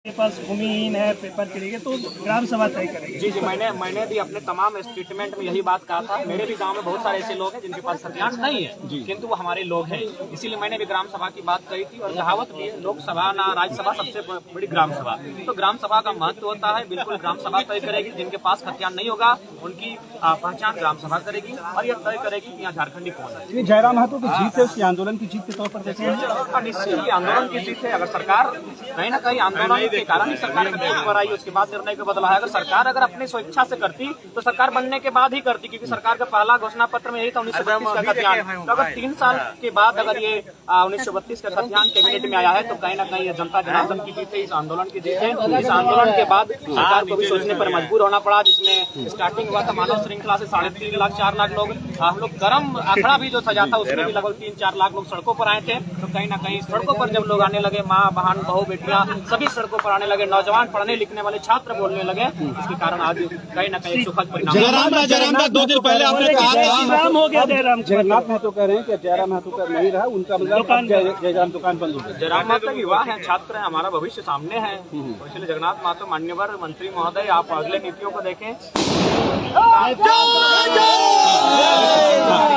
के पास भूमिहीन है, पेपर चलेंगे तो ग्राम सभा तय करेगी। जी जी, मैंने भी अपने तमाम स्टेटमेंट में यही बात कहा था। मेरे भी गांव में बहुत सारे ऐसे लोग हैं जिनके पास खतियान नहीं है, किंतु वो हमारे लोग हैं। इसीलिए मैंने भी ग्राम सभा की बात कही थी और कहावत भी है, लोकसभा ना राज्यसभा सबसे बड़ी ग्राम सभा। तो ग्राम सभा का महत्व होता है। बिल्कुल ग्राम सभा तय करेगी, जिनके पास खतियान नहीं होगा उनकी पहचान ग्राम सभा करेगी और यह तय करेगी कि यहाँ झारखंडी कौन है। जयराम महतो की जीत है, उसकी आंदोलन की जीत के तौर पर देखते हैं। निश्चित ही आंदोलन की जीत है। अगर सरकार कहीं ना कहीं आंदोलन के कारण ही सरकार पर आई, उसके बाद निर्णय को बदला है। अगर सरकार अपनी स्वेच्छा से करती तो सरकार बनने के बाद ही करती, क्योंकि सरकार का पहला घोषणा पत्र में यही था 1932 का खतियान। तो अगर 3 साल के बाद अगर ये 1932 का खतियान कैबिनेट में आया है तो कहीं ना कहीं ये जनता जनार्दन की जीत है, इस आंदोलन की जीत है। इस आंदोलन के बाद सरकार को भी सोचने पर मजबूर होना पड़ा, जिसमें स्टार्टिंग हुआ था मानव श्रृंखला से 3.5 लाख 4 लाख लोग। हम लोग गर्म आंकड़ा भी जो सजा था उसमें भी लगभग 3-4 लाख लोग सड़कों पर आए थे। तो कहीं ना कहीं सड़कों पर जब लोग आने लगे, माँ बहन बहू बेटियां सभी सड़कों पर आने लगे, नौजवान पढ़ने लिखने वाले छात्र बोलने लगे, इसके कारण आज कहीं ना कहीं सुखद परिणाम। जयराम 2 दिन पहले आपने कहा था हो गया जयराम। जगन्नाथ महतो कह रहे हैं कि जयराम महतो का नहीं रहा, उनका मतलब जयराम दुकान बंद हो गई। जयराम महतो युवा है, छात्र है, हमारा भविष्य सामने है। तो इसलिए जगन्नाथ महतो मान्यवर मंत्री महोदय, आप अगले नीतियों को देखें।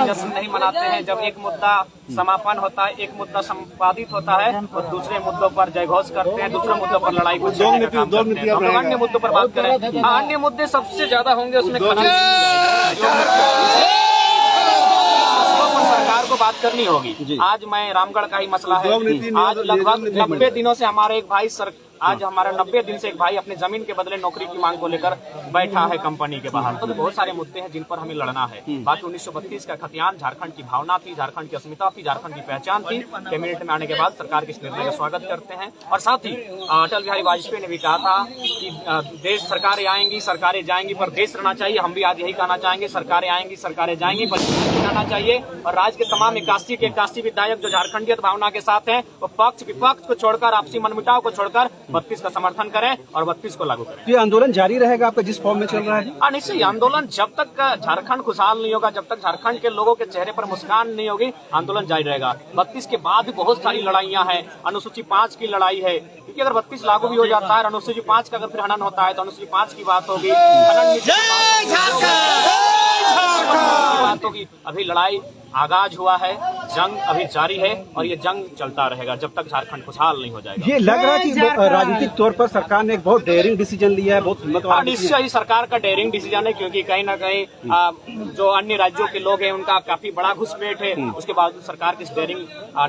जश्न नहीं मनाते हैं। जब एक मुद्दा समापन होता है, एक मुद्दा संपादित होता है और दूसरे मुद्दों पर जयघोष करते हैं, दूसरे मुद्दों पर लड़ाई को हम लोग अन्य मुद्दों पर बात करें। अन्य मुद्दे सबसे ज्यादा होंगे उसमें सरकार को बात करनी होगी। आज मैं रामगढ़ का ही मसला है। आज लगभग 90 दिनों से हमारे एक भाई आज हमारा 90 दिन से एक भाई अपनी जमीन के बदले नौकरी की मांग को लेकर बैठा है कंपनी के बाहर। तो बहुत सारे मुद्दे हैं जिन पर हमें लड़ना है। बाकी 1932 का खतियान झारखंड की भावना थी, झारखंड की अस्मिता थी, झारखंड की पहचान थी। कैबिनेट में आने के बाद सरकार के इस निर्णय का स्वागत करते हैं। और साथ ही अटल बिहारी वाजपेयी ने भी कहा था कि देश सरकारें आएंगी सरकारें जाएंगी पर देश रहना चाहिए। हम भी आज यही कहना चाहेंगे, सरकारें आएंगी सरकारें जाएंगी पर रहना चाहिए। और राज्य के तमाम 81 विधायक जो झारखंडीय भावना के साथ हैं, वो पक्ष विपक्ष को छोड़कर, आपसी मनमुटाव को छोड़कर 32 का समर्थन करें और 32 को लागू करें। ये आंदोलन जारी रहेगा आपका जिस फॉर्म में चल रहा है? निश्चय आंदोलन जब तक झारखंड खुशहाल नहीं होगा, जब तक झारखंड के लोगों के चेहरे पर मुस्कान नहीं होगी, आंदोलन जारी रहेगा। 32 के बाद भी बहुत सारी लड़ाइयां हैं। अनुसूची 5 की लड़ाई है, क्योंकि अगर 32 लागू भी हो जाता है, अनुसूची 5 का अगर फिर हनन होता है तो अनुसूची 5 की बात होगी, बात होगी। अभी लड़ाई आगाज हुआ है, जंग अभी जारी है और ये जंग चलता रहेगा जब तक झारखंड खुशहाल नहीं हो जाएगा। ये लग रहा है कि राजनीतिक तौर पर सरकार ने एक बहुत डेयरिंग डिसीजन लिया है, बहुत हिम्मत वाला। निश्चय ही सरकार का डेयरिंग डिसीजन है, क्योंकि कहीं ना कहीं जो अन्य राज्यों के लोग हैं उनका काफी बड़ा घुसपैठ है। उसके बाद सरकार की डेयरिंग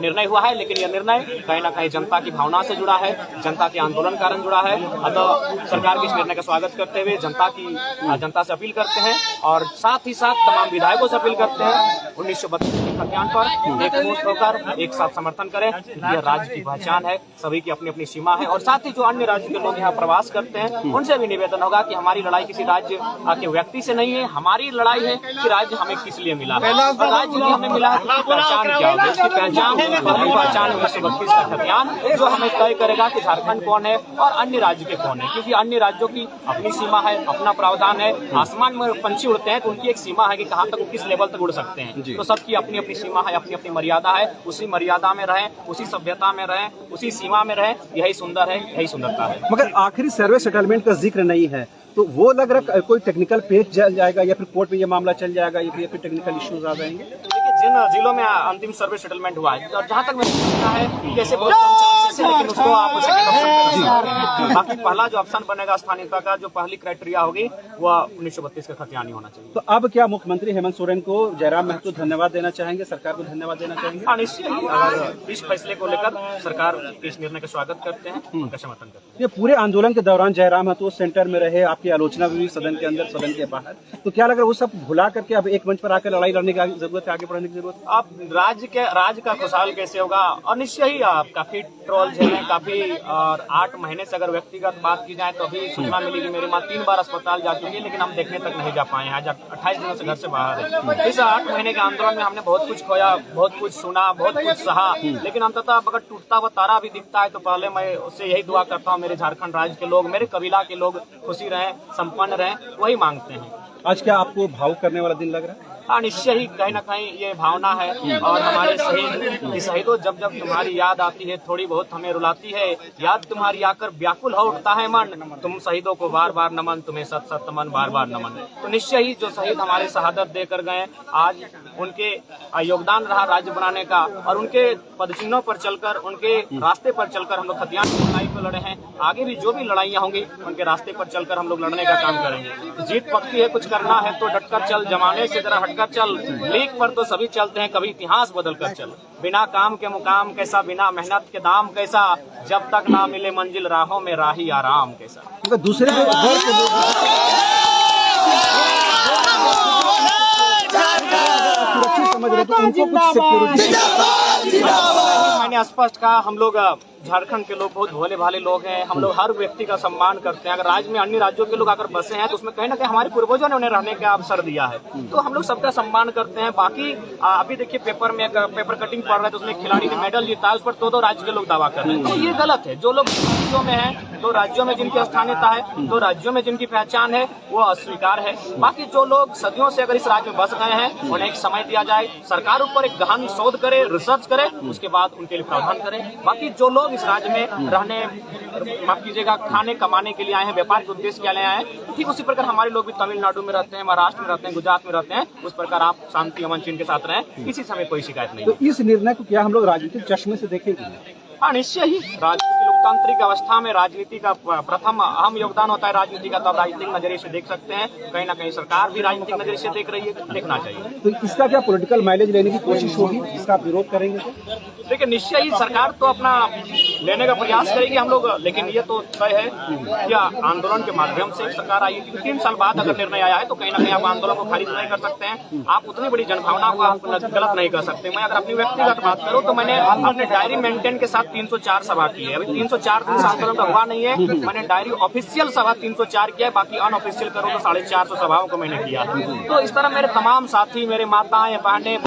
निर्णय हुआ है, लेकिन यह निर्णय कहीं ना कहीं जनता की भावना से जुड़ा है, जनता के आंदोलन कारण जुड़ा है। अतः सरकार के इस निर्णय का स्वागत करते हुए जनता से अपील करते हैं और साथ ही साथ तमाम विधायकों से अपील करते हैं 1932 के खतियान पर एकमुश्त होकर एक साथ समर्थन करें। यह राज्य की पहचान है, सभी की अपनी अपनी सीमा है। और साथ ही जो अन्य राज्य के लोग यहाँ प्रवास करते हैं उनसे भी निवेदन होगा कि हमारी लड़ाई किसी राज्य के व्यक्ति से नहीं है, हमारी लड़ाई है कि राज्य हमें किस लिए मिला है, राज्य भी हमें मिला है उसकी पहचान क्या होगी। उसकी पहचान 1932 का खतियान जो हमें तय करेगा कि झारखंड कौन है और अन्य राज्य के कौन है, क्योंकि अन्य राज्यों की अपनी सीमा है, अपना प्रावधान है। आसमान में पंछी उड़ते हैं तो उनकी एक सीमा है कि कहाँ तक, किस लेवल तक उड़ सकते हैं। तो सबकी अपनी अपनी सीमा है, अपनी अपनी मर्यादा है। उसी मर्यादा में रहें, उसी सभ्यता में रहें, उसी सीमा में रहें, यही सुंदर है, यही सुंदरता है। मगर आखिरी सर्वे सेटलमेंट का जिक्र नहीं है, तो वो लग रहा है कोई टेक्निकल पेज चल जाएगा या फिर कोर्ट में ये मामला चल जाएगा या फिर टेक्निकल इश्यूज आ जाएंगे। देखिए, जिन जिलों में अंतिम सर्वे सेटलमेंट हुआ है और जहाँ तक मैंने सुना है कैसे बहुत कम चांसेस है, लेकिन उसको आप बाकी पहला जो ऑप्शन बनेगा स्थानीयता का, जो पहली क्राइटेरिया होगी वो 1932 का खतियान ही होना चाहिए। तो अब क्या मुख्यमंत्री हेमंत सोरेन को जयराम महतो धन्यवाद देना चाहेंगे, सरकार को धन्यवाद देना चाहेंगे? निश्चय ही अगर इस फैसले को लेकर सरकार इस निर्णय का स्वागत करते हैं, उनका समर्थन करते हैं। ये पूरे आंदोलन के दौरान जयराम महतो सेंटर में रहे, आपकी आलोचना भी सदन के अंदर सदन के बाहर, तो क्या लग रहा है वो सब भुला करके अब एक मंच पर आकर लड़ाई लड़ने की जरूरत है, आगे बढ़ने की जरूरत है? अब राज्य का खुशहाल कैसे होगा? और निश्चय ही काफी ट्रोल झेले, काफी और 8 महीने से अगर व्यक्तिगत बात की जाए तो अभी सूचना मिली कि मेरी माँ 3 बार अस्पताल जा चुकी है, लेकिन हम देखने तक नहीं जा पाए हैं। आज 28 दिनों से घर से बाहर है। इस 8 महीने के आंदोलन में हमने बहुत कुछ खोया, बहुत कुछ सुना, बहुत कुछ सहा, लेकिन अंततः अगर टूटता हुआ तारा भी दिखता है तो पहले मैं उससे यही दुआ करता हूँ मेरे झारखंड राज्य के लोग, मेरे कबीला के लोग खुशी रहें, संपन्न रहें, वही मांगते हैं। आज क्या आपको भावुक करने वाला दिन लग रहा है? हाँ, निश्चय ही कहीं ना कहीं ये भावना है। और हमारे शहीदों जब जब तुम्हारी याद आती है थोड़ी बहुत हमें रुलाती है, याद तुम्हारी आकर व्याकुल हो उठता है मन, तुम शहीदों को बार बार नमन, तुम्हें सत सत नमन बार बार नमन। तो निश्चय ही जो शहीद हमारे शहादत देकर गए, आज उनके योगदान रहा राज्य बनाने का, और उनके पदचिन्हों पर चलकर, उनके रास्ते पर चलकर हम लोग खतियान की लड़ाई को लड़े हैं। आगे भी जो भी लड़ाइयाँ होंगी उनके रास्ते पर चलकर हम लोग लड़ने का काम करेंगे। जीत पक्की है, कुछ करना है तो डटकर चल, जमाने से जरा हटकर चल, लीक पर तो सभी चलते हैं, कभी इतिहास बदल कर चल। बिना काम के मुकाम कैसा, बिना मेहनत के दाम कैसा, जब तक ना मिले मंजिल राहों में राही आराम कैसा। दूसरे समझ रहे तो उनको कुछ सिक्योरिटी मैंने स्पष्ट कहा, हम लोग झारखंड के लोग बहुत भोले भाले लोग हैं, हम लोग हर व्यक्ति का सम्मान करते हैं। अगर राज्य में अन्य राज्यों के लोग अगर बसे हैं तो उसमें कहीं ना कहीं हमारे पूर्वजों ने उन्हें रहने का अवसर दिया है, तो हम लोग सबका सम्मान करते हैं। बाकी अभी देखिए पेपर में पेपर कटिंग पढ़ रहे थे, उसमें खिलाड़ी ने मेडल जीता है, उस पर दो राज्य के लोग दावा कर रहे हैं, तो ये गलत है। जो लोग राज्यों में है, तो राज्यों में जिनकी स्थानीयता है, तो राज्यों में जिनकी पहचान है, वो अस्वीकार है। बाकी जो लोग सदियों से अगर इस राज्य में बस गए हैं, उन्हें एक समय दिया जाए, सरकार ऊपर एक गहन शोध करे, रिसर्च करे, उसके बाद उनके लिए प्रावधान करे। बाकी जो लोग इस राज्य में रहने, माफ कीजिएगा, खाने कमाने के लिए आए हैं, व्यापार के उद्देश्य के लिए आए हैं, ठीक उसी प्रकार हमारे लोग भी तमिलनाडु में रहते हैं, महाराष्ट्र में रहते हैं, गुजरात में रहते हैं, उस प्रकार आप शांति अमन चैन के साथ रहें, किसी से हमें कोई शिकायत नहीं। तो इस निर्णय को क्या हम लोग राजनीतिक चश्मे से देखेंगे? हाँ, निश्चय ही। राजनीति लोकतांत्रिक अवस्था में राजनीति का प्रथम अहम योगदान होता है राजनीति का, तो आप राजनीतिक नजरिए से देख सकते हैं। कहीं ना कहीं सरकार भी राजनीतिक नजरिए से देख रही है, देखना चाहिए। तो इसका क्या पॉलिटिकल माइलेज लेने की कोशिश होगी, इसका विरोध करेंगे? देखिए, निश्चय ही सरकार तो अपना लेने का प्रयास करेगी हम लोग, लेकिन ये तो तय है कि आंदोलन के माध्यम से सरकार आई है। 3 साल बाद अगर निर्णय आया है तो कहीं ना कहीं आप आंदोलन को खारिज नहीं कर सकते हैं। आप उतनी बड़ी जनभावना को आप गलत नहीं कर सकते। मैं अगर अपनी व्यक्तिगत बात करूँ तो मैंने अपने डायरी मेंटेन के साथ 304 सभा की है। अभी 304 दिन से आंदोलन का हुआ नहीं है, मैंने डायरी ऑफिशियल सभा 304 किया है, बाकी अनऑफिशियल करूँ तो 450 सभाओं को मैंने किया है। तो इस तरह मेरे तमाम साथी, मेरे माताएं बहनें,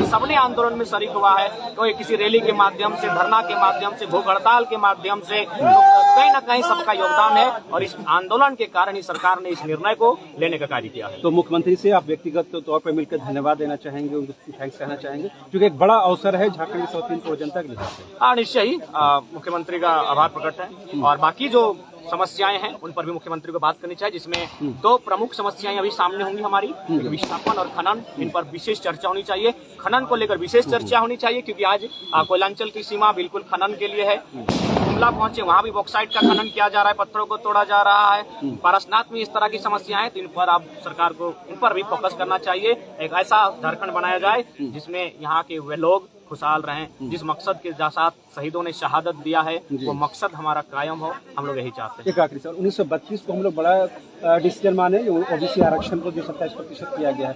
सबने आंदोलन में शरीक हुआ है। कोई किसी रैली के माध्यम से, धरना के माध्यम से, भूख हड़ताल के माध्यम से, कहीं ना कहीं सबका योगदान है, और इस आंदोलन के कारण ही सरकार ने इस निर्णय को लेने का कार्य किया है। तो मुख्यमंत्री से आप व्यक्तिगत तौर पर मिलकर धन्यवाद देना चाहेंगे, उनको थैंक्स कहना चाहेंगे, क्योंकि एक बड़ा अवसर है झारखंड की सौतीन को जनता के लिए। हाँ, निश्चय ही मुख्यमंत्री का आभार प्रकट है, और बाकी जो समस्याएं हैं उन पर भी मुख्यमंत्री को बात करनी चाहिए, जिसमें 2 प्रमुख समस्याएं अभी सामने होंगी हमारी, विस्थापन और खनन। इन पर विशेष चर्चा होनी चाहिए, खनन को लेकर विशेष चर्चा होनी चाहिए, क्योंकि आज कोयलांचल की सीमा बिल्कुल खनन के लिए है। शिमला पहुंचे, वहाँ भी बॉक्साइट का खनन किया जा रहा है, पत्थरों को तोड़ा जा रहा है। पारसनाथ में इस तरह की समस्याएं, तो इन पर आप सरकार को इन पर भी फोकस करना चाहिए। एक ऐसा झारखंड बनाया जाए जिसमें यहाँ के वे लोग खुशहाल रहें, जिस मकसद के साथ शहीदों ने शहादत दिया है वो मकसद हमारा कायम हो, हम लोग यही चाहते हैं। एक आखिरी सवाल, 1932 को हम लोग बड़ा डिसीजन माने, ओबीसी आरक्षण को जो 27% किया गया है,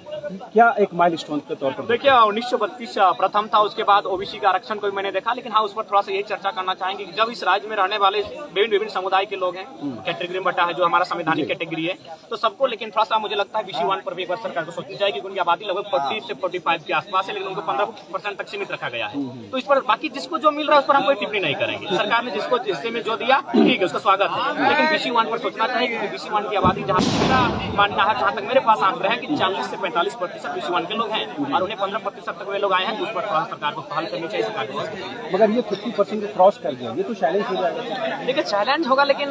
क्या एक माइलस्टोन के तौर पर? देखिए, 1932 प्रथम था, उसके बाद ओबीसी का आरक्षण को भी मैंने देखा, लेकिन हाँ, उस पर थोड़ा सा यही चर्चा करना चाहेंगे कि जब इस राज्य में रहने वाले विभिन्न समुदाय के लोग हैं, कैटेगरी में बटा है जो हमारा संवैधानिक कैटेगरी है, तो सबको, लेकिन थोड़ा सा मुझे लगता है BC 1 पर भी एक बार सरकार को सोचनी चाहिए, क्योंकि उनकी आबादी लगभग 40 से 45 के आसपास है, लेकिन उनको 15% तक सीमित रखा गया है। तो इस पर बाकी जिसको जो मिल रहा है उस पर हम कोई टिप्पणी नहीं करेंगे। सरकार ने जिसको हिस्से में जो दिया ठीक है, उसका स्वागत है, लेकिन BC 1 पर सोचना चाहिए, क्योंकि BC 1 की आबादी जहाँ मेरा मानना है, जहाँ तक मेरे पास आंकड़े हैं कि 40 से 45% BC 1 के लोग हैं, और उन्हें 15% तक वे लोग आए हैं, उस पर थोड़ा सरकार को पहल करनी चाहिए। सरकार को मगर ये 50% को क्रॉस कर गया, ये तो चैलेंज हो जाएगा। देखिए, चैलेंज होगा, लेकिन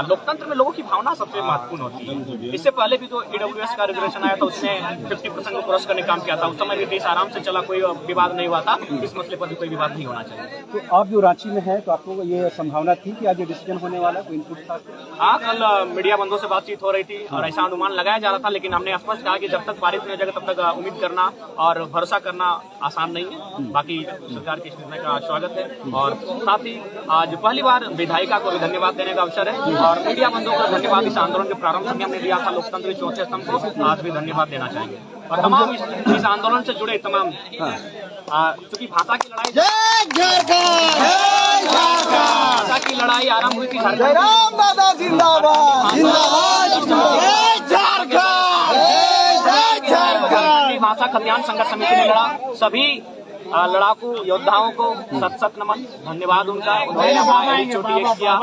लोकतंत्र में लोगों की भावना सबसे महत्वपूर्ण होती है। इससे पहले भी जो EWS का रिजर्वेशन आया था उसने 50% को क्रॉस करने का काम किया था, उस समय भी देश आराम से चला, कोई विवाद नहीं हुआ था। इस मसले पर भी कोई विवाद नहीं होना चाहिए। तो आप जो रांची में है, तो आपको ये संभावना थी कि आज ये डिसीजन होने वाला, कोई इनपुट था? हाँ, कल मीडिया बंधुओं से बातचीत हो रही थी और ऐसा अनुमान लगाया जा रहा था, लेकिन हमने स्पष्ट कहा कि जब तक पारित नहीं हो जाएगा तब तक उम्मीद करना और भरोसा करना आसान नहीं है। बाकी सरकार के इस निर्णय का स्वागत है, और साथ ही आज पहली बार विधायिका को भी धन्यवाद देने का अवसर है, और मीडिया बंधुओं को धन्यवाद इस आंदोलन के प्रारंभ समय हमने दिया था लोकतंत्र के चौथे स्तंभ को, आज भी धन्यवाद देना चाहेंगे। और तमाम इस आंदोलन से जुड़े तमाम, क्योंकि भाषा की लड़ाई, भाषा की लड़ाई आरंभ हुई थी झारखंड, भाषा खतियान संघर्ष समिति ने लड़ा, सभी लड़ाकू योद्धाओं को सत सत नमन, धन्यवाद उनका। उन्होंने अपना एक चोटी एक किया,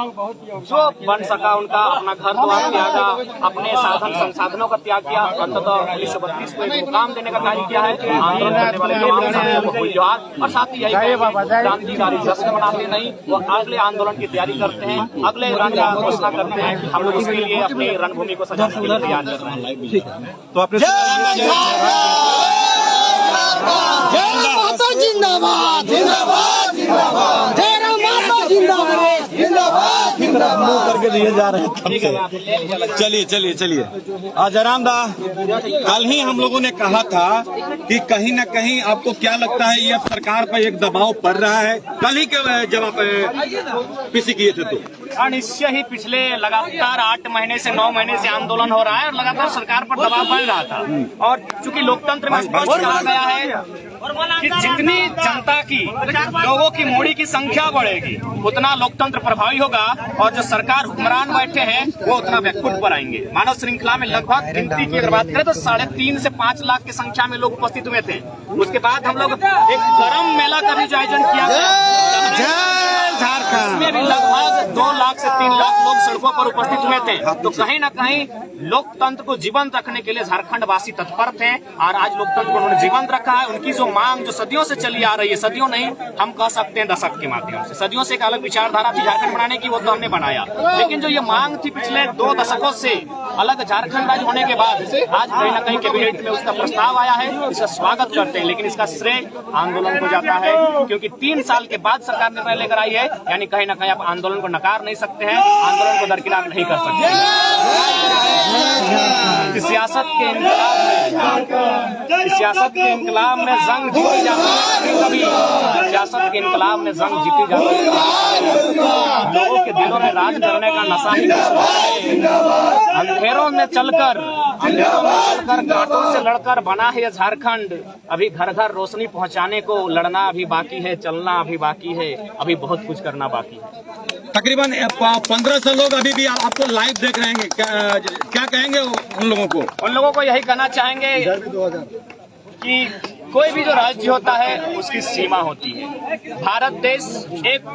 जो बन सका उनका, अपना घर द्वार त्यागा, अपने साधन संसाधनों का त्याग किया, अंततः 1932 को एक मुकाम देने का कार्य किया है। आंदोलन करने वाले तमाम साथियों को जोहार। और साथ ही यही क्रांतिकारी जश्न मनाते नहीं, वो अगले आंदोलन की तैयारी करते हैं, अगले रण का घोषणा करते हैं। हम लोग उसके लिए अपनी रणभूमि को सजाने के लिए तैयार कर रहे हैं। तो आपने जिंदाबाद जिंदाबाद जिंदाबाद, मुंह करके दिए जा रहे हैं। चलिए चलिए चलिए। जयराम दा, कल ही हम लोगों ने कहा था कि कहीं न कहीं आपको क्या लगता है, ये सरकार पर एक दबाव पड़ रहा है। कल ही के जब आप पीसी किए थे तो निश्चय ही पिछले लगातार 8 महीने से 9 महीने से आंदोलन हो रहा है और लगातार सरकार पर दबाव बन रहा था। और चूंकि लोकतंत्र में स्पष्ट कहा गया है कि जितनी जनता की, लोगों की मूड़ी की संख्या बढ़ेगी उतना लोकतंत्र प्रभावी होगा, और जो सरकार हुक्मरान बैठे हैं वो उतना बैकफुट पर आएंगे। मानव श्रृंखला में लगभग गिनती की अगर बात करें तो 3.5 से 5 लाख की संख्या में लोग उपस्थित हुए थे। उसके बाद हम लोग एक गरम मेला का भी आयोजन किया गया, इसमें भी लगभग 2 लाख से 3 लाख लोग सड़कों पर उपस्थित हुए थे। तो कहीं न कहीं लोकतंत्र को जीवंत रखने के लिए झारखंड वासी तत्पर थे, और आज लोकतंत्र को उन्होंने जीवंत रखा है। उनकी जो मांग जो सदियों से चली आ रही है, सदियों नहीं हम कह सकते हैं दशक के माध्यम से, सदियों से एक अलग विचारधारा थी झारखंड बनाने की, वो तो हमने बनाया। लेकिन जो ये मांग थी पिछले 2 दशकों से अलग झारखंड राज्य होने के बाद, आज कहीं न कहीं कैबिनेट में उसका प्रस्ताव आया है, इसका स्वागत करते हैं। लेकिन इसका श्रेय आंदोलन को जाता है, क्योंकि 3 साल के बाद सरकार निर्णय लेकर आई है। यानी कहीं न कहीं आप आंदोलन को नकार नहीं सकते हैं, आंदोलन को दरकिनार नहीं कर सकते। सियासत के इनकलाब में जंग जीती जाती है, कभी सियासत के इनकलाब में जंग जीती जाती है। लोगों के दिलों में राज करने का नशा ही अंधेरों में चलकर घाटों से लड़कर बना है झारखंड। अभी घर घर रोशनी पहुंचाने को लड़ना अभी बाकी है, चलना अभी बाकी है, अभी बहुत कुछ करना बाकी है। तकरीबन 1500 लोग अभी भी आपको लाइव देख रहे हैं, क्या कहेंगे उन लोगों को? उन लोगों को यही कहना चाहेंगे कि कोई भी जो राज्य होता है उसकी सीमा होती है। भारत देश एक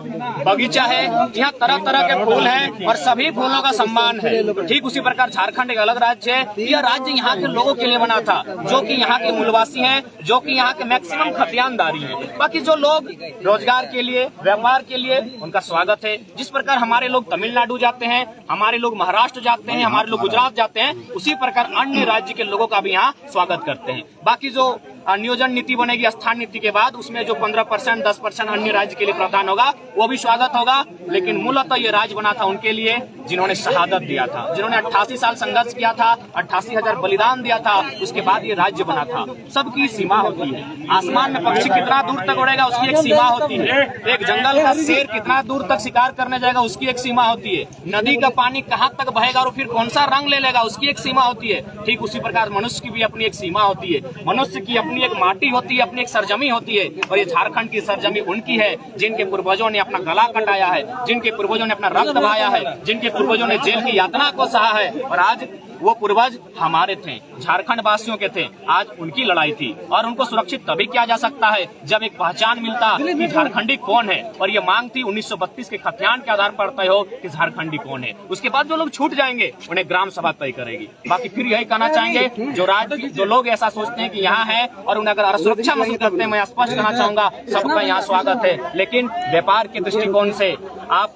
बगीचा है, यहाँ तरह तरह के फूल हैं और सभी फूलों का सम्मान है। ठीक उसी प्रकार झारखंड एक अलग राज्य है। यह राज्य यहाँ के लोगों के लिए बना था, जो कि यहाँ के मूलवासी हैं, जो कि यहाँ के मैक्सिमम खतियानदारी हैं। बाकी जो लोग रोजगार के लिए, व्यापार के लिए, उनका स्वागत है। जिस प्रकार हमारे लोग तमिलनाडु जाते हैं, हमारे लोग महाराष्ट्र जाते हैं, हमारे लोग गुजरात जाते हैं, उसी प्रकार अन्य राज्य के लोगों का भी यहाँ स्वागत करते हैं। बाकी जो नियोजन नीति बनेगी स्थान नीति के बाद, उसमें जो 15% 10% अन्य राज्य के लिए प्रावधान होगा वो भी स्वागत होगा। लेकिन मूलतः ये राज्य बना था उनके लिए जिन्होंने शहादत दिया था, जिन्होंने 88 साल संघर्ष किया था, 88,000 बलिदान दिया था, उसके बाद ये राज्य बना था। सबकी सीमा होती है। आसमान में पक्षी कितना दूर तक उड़ेगा उसकी एक सीमा होती है। एक जंगल का शेर कितना दूर तक शिकार करने जाएगा उसकी एक सीमा होती है। नदी का पानी कहाँ तक बहेगा और फिर कौन सा रंग ले लेगा उसकी एक सीमा होती है। ठीक उसी प्रकार मनुष्य की भी अपनी एक सीमा होती है। मनुष्य की अपनी एक माटी होती है, अपनी एक सरजमी होती है, और ये झारखंड की सरजमी उनकी है जिनके पूर्वजों ने अपना गला कटाया है, जिनके पूर्वजों ने अपना रक्त बहाया है, जिनके पूर्वजों ने जेल की यातना को सहा है। और आज वो पूर्वज हमारे थे, झारखंड वासियों के थे। आज उनकी लड़ाई थी और उनको सुरक्षित तभी किया जा सकता है जब एक पहचान मिलता कि झारखंडी कौन है। और ये मांग थी 1932 के खतियान के आधार पर तय हो कि झारखंडी कौन है। उसके बाद जो लोग छूट जाएंगे उन्हें ग्राम सभा तय करेगी। बाकी फिर यही कहना चाहेंगे, जो लोग ऐसा सोचते हैं कि यहाँ है और उन्हें अगर असुरक्षा महसूस करते हैं, मैं स्पष्ट कहना चाहूंगा सबका यहाँ स्वागत है। लेकिन व्यापार के दृष्टिकोण से, आप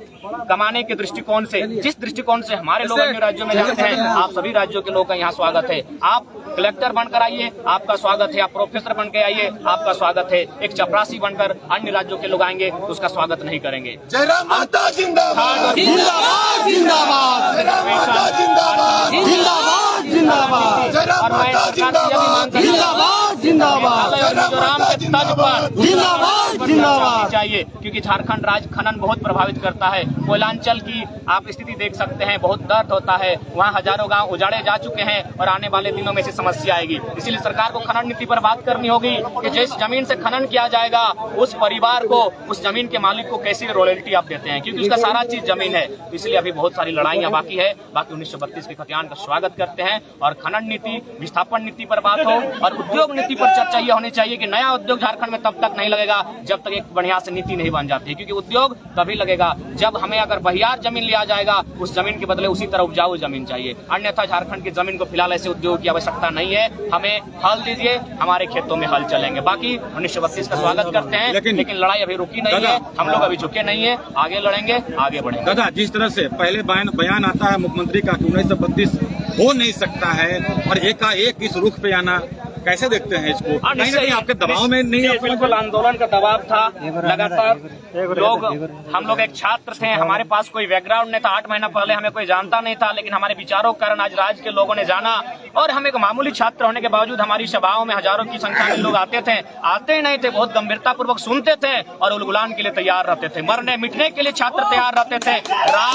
कमाने के दृष्टिकोण से, जिस दृष्टिकोण से हमारे लोग अन्य राज्यों में जाते हैं, आप सभी राज्यों के लोगों का यहाँ स्वागत है। आप कलेक्टर बनकर आइए, आपका स्वागत है। आप प्रोफेसर बन के आइए, आपका स्वागत है। एक चपरासी बनकर अन्य राज्यों के लोग आएंगे तो उसका स्वागत नहीं करेंगे। जयराम माता जिंदाबाद, जिंदाबाद, जिंदाबाद, जिंदाबाद, जिंदाबाद, जिंदाबाद, जयराम माता जिंदाबाद, जिंदाबाद, जिंदाबाद, मिजोरम के तर्ज पर, जिंदाबाद, पर चर्चा होनी चाहिए, क्योंकि झारखंड राज्य खनन बहुत प्रभावित करता है। कोयलांचल की आप स्थिति देख सकते हैं, बहुत दर्द होता है। वहाँ हजारों गांव उजाड़े जा चुके हैं और आने वाले दिनों में से समस्या आएगी। इसीलिए सरकार को खनन नीति पर बात करनी होगी कि जिस जमीन से खनन किया जाएगा उस परिवार को, उस जमीन के मालिक को कैसी रॉयल्टी आप देते हैं, क्योंकि उसका सारा चीज जमीन है। इसलिए अभी बहुत सारी लड़ाइयां बाकी है। बाकी 1932 के खतियान का स्वागत करते हैं और खनन नीति, विस्थापन नीति पर बात हो और उद्योग नीति पर चर्चा ये होनी चाहिए कि नया उद्योग झारखंड में तब तक नहीं लगेगा जब तक एक बढ़िया से नीति नहीं बन जाती है, क्योंकि उद्योग तभी लगेगा जब हमें अगर बहियार जमीन लिया जाएगा, उस जमीन के बदले उसी तरह उपजाऊ जमीन चाहिए। अन्यथा झारखंड की जमीन को फिलहाल ऐसे उद्योग की आवश्यकता नहीं है। हमें हल दीजिए, हमारे खेतों में हल चलेंगे। बाकी 1932 का स्वागत करते हैं, लेकिन लड़ाई अभी रुकी नहीं है, हम लोग अभी झुके नहीं है, आगे लड़ेंगे, आगे बढ़ेंगे। दादा, जिस तरह से पहले बयान आता है मुख्यमंत्री का कि 1932 हो नहीं सकता है और एकाएक इस रुख पे आना, कैसे देखते हैं इसको? कहीं ना कहीं आपके दबाव में नहीं? बिल्कुल आंदोलन का दबाव था लगातार। लोग, हम लोग एक छात्र थे, हमारे पास कोई बैकग्राउंड नहीं था। 8 महीना पहले हमें कोई जानता नहीं था, लेकिन हमारे विचारों के कारण आज राज्य के लोगों ने जाना। और हम एक मामूली छात्र होने के बावजूद हमारी सभाओं में हजारों की संख्या में लोग आते थे। आते ही नहीं थे, बहुत गंभीरता पूर्वक सुनते थे और उलगुलान के लिए तैयार रहते थे। मरने मिटने के लिए छात्र तैयार रहते थे। रात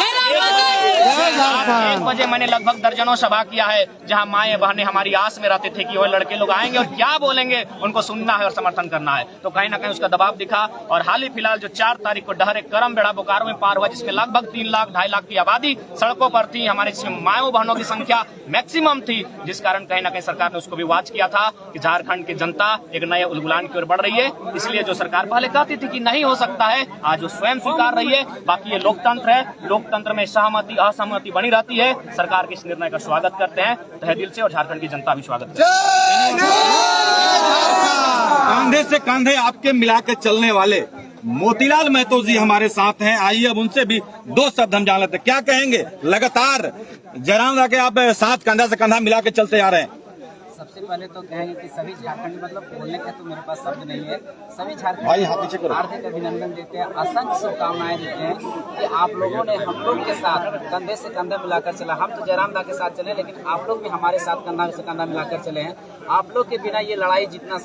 1 बजे मैंने लगभग दर्जनों सभा किया है, जहाँ माएं बहनें हमारी आस में रहते थे कि वह लड़के लोग आएंगे और क्या बोलेंगे, उनको सुनना है और समर्थन करना है। तो कहीं ना कहीं उसका दबाव दिखा। और हाल ही फिलहाल जो 4 तारीख को डहर एक करम बेड़ा बोकारो में पार हुआ, जिसमें लगभग 3 लाख 2.5 लाख की आबादी सड़कों पर थी। हमारे माओ बहनों की संख्या मैक्सिमम थी, जिस कारण कहीं ना कहीं सरकार ने उसको भी वॉच किया था कि झारखंड की जनता एक नए उलगुलान की ओर बढ़ रही है। इसलिए जो सरकार पहले कहती थी कि नहीं हो सकता है, आज वो स्वयं स्वीकार रही है। बाकी ये लोकतंत्र है, लोकतंत्र में सहमति असहमति बनी रहती है। सरकार के इस निर्णय का स्वागत करते हैं तहे दिल से और झारखंड की जनता भी स्वागत करती है। कंधे से कंधे आपके मिला के चलने वाले मोतीलाल महतो जी हमारे साथ हैं। आइए अब उनसे भी 2 शब्द हम जान लेते हैं। क्या कहेंगे? लगातार जयराम के आप साथ कंधा से कंधा मिला के चलते आ रहे हैं। सबसे पहले तो कहेंगे कि सभी झारखंड, मतलब बोलने का तो मेरे पास शब्द नहीं है, सभी झारखंड हार्दिक अभिनंदन देते हैं, असंख्य शुभकामनाएं देते हैं कि आप लोगों ने हम लोग के साथ कंधे से कंधा मिलाकर चला। हम तो जयराम दा के साथ चले, लेकिन आप लोग भी हमारे साथ कंधा से कंधा मिलाकर चले हैं। आप लोग के बिना ये लड़ाई जितना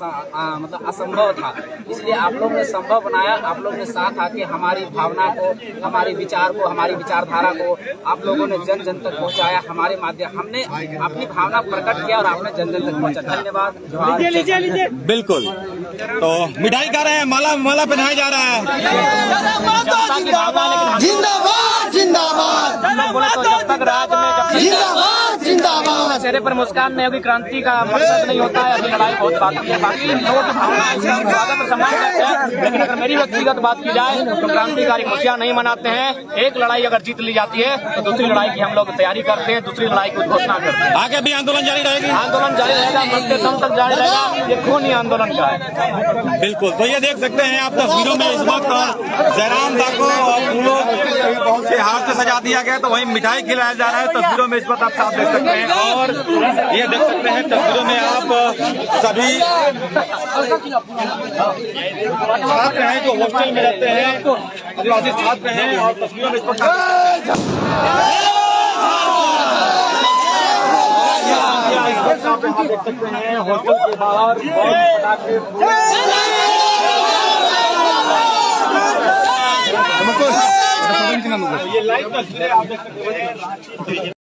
मतलब असंभव था, इसलिए आप लोग ने संभव बनाया। आप लोग ने साथ आके हमारी भावना को, हमारे विचार को, हमारी विचारधारा को आप लोगों ने जन जन तक पहुँचाया। हमारे माध्यम हमने अपनी भावना प्रकट किया और आपने जन जन तक पहुँचा। धन्यवाद। लीजिए। बिल्कुल। तो मिठाई खा रहे हैं, माला पहनाया जा रहा है। जिंदाबाद जिंदाबाद जब तक राज्य में जिंदाबाद जिंदाबाद चेहरे पर मुस्कान नहीं होगी, क्रांति का मकसद नहीं होता है। अभी लड़ाई बहुत बाकी है। बाकी लोगों की भावना स्वागत और सम्मान करते हैं, लेकिन अगर मेरी व्यक्तिगत बात की जाए तो क्रांतिकारी खुशियां नहीं मनाते हैं। एक लड़ाई अगर जीत ली जाती है तो दूसरी लड़ाई की हम लोग तैयारी करते हैं, दूसरी लड़ाई की घोषणा करते हैं। आगे भी आंदोलन जारी रहेगी। आंदोलन जारी रहेगा, मरते दम तक जारी रहेगा। ये खूनी आंदोलन का है। बिल्कुल। तो ये देख सकते हैं आप तस्वीरों में इस वक्त जयराम दा को फूलों के हाथ से सजा दिया गया, तो वहीं मिठाई खिलाया जा रहा है। तस्वीरों में इस वक्त आप साफ देख सकते हैं। और ये देख सकते हैं तस्वीरों में आप सभी छात्र हैं जो हॉस्टल में रहते हैं, आदिवासी छात्र हैं। और तस्वीरों में इस वक्त आप देख सकते हैं हॉस्टल के बाहर ये लाइव तस्वीरें आप देख सकते हैं।